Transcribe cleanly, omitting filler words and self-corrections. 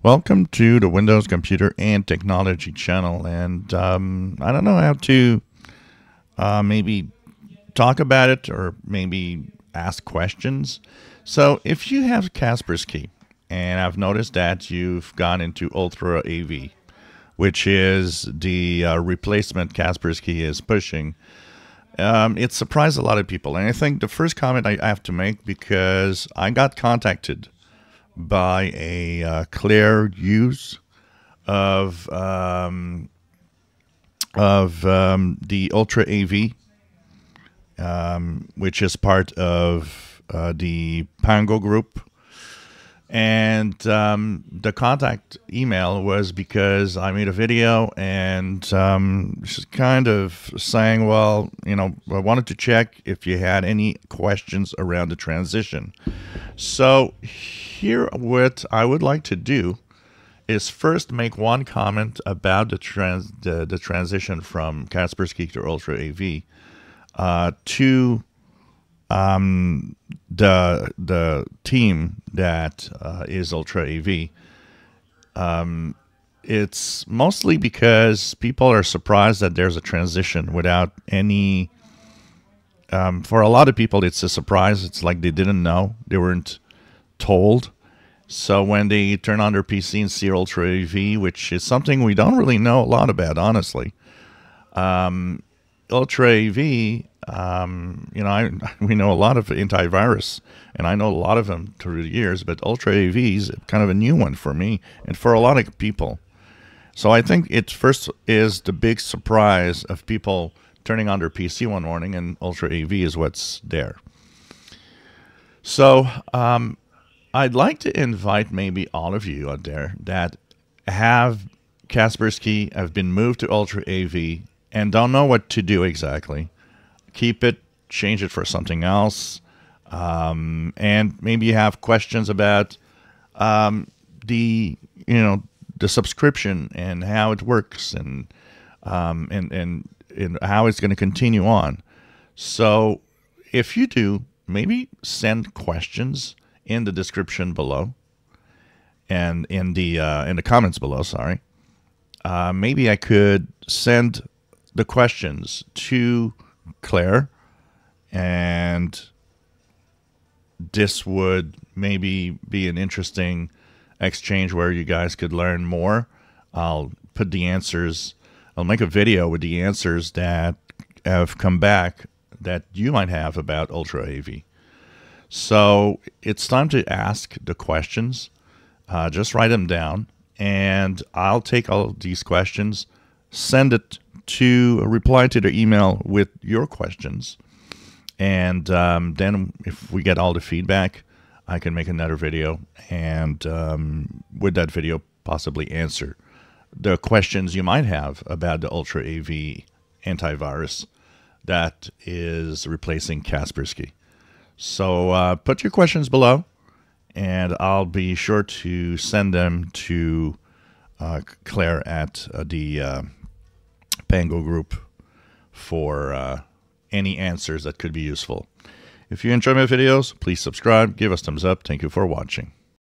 Welcome to the Windows Computer and Technology channel. And I don't know how to maybe talk about it or maybe ask questions. So if you have Kaspersky, and I've noticed that you've gone into UltraAV, which is the replacement Kaspersky is pushing, it surprised a lot of people. And I think the first comment I have to make, because I got contacted by a clear use of the UltraAV, which is part of the Pango group. And the contact email was because I made a video and just kind of saying, well, you know, I wanted to check if you had any questions around the transition. So here, what I would like to do is first make one comment about the transition from Kaspersky to UltraAV to the team that is UltraAV. It's mostly because people are surprised that there's a transition without any. For a lot of people, it's a surprise. It's like they didn't know. They weren't told. So when they turn on their PC and see UltraAV, which is something we don't really know a lot about, honestly. UltraAV, you know, we know a lot of antivirus, and I know a lot of them through the years, but UltraAV is kind of a new one for me and for a lot of people. So I think it first is the big surprise of people turning on their PC one morning and UltraAV is what's there. So I'd like to invite maybe all of you out there that have Kaspersky, have been moved to UltraAV, and don't know what to do exactly. Keep it, change it for something else, and maybe you have questions about the subscription and how it works and how it's going to continue on. So if you do, maybe send questions in the description below and in the comments below. Sorry, maybe I could send the questions to Claire, and this would maybe be an interesting exchange where you guys could learn more. I'll put the answers. I'll make a video with the answers that have come back that you might have about UltraAV. So it's time to ask the questions. Just write them down, and I'll take all these questions, send it to reply to the email with your questions, and then if we get all the feedback, I can make another video, and with that video possibly answer the questions you might have about the UltraAV antivirus that is replacing Kaspersky. So put your questions below, and I'll be sure to send them to Claire at the Pango group for any answers that could be useful. If you enjoy my videos, please subscribe, give us thumbs up. Thank you for watching.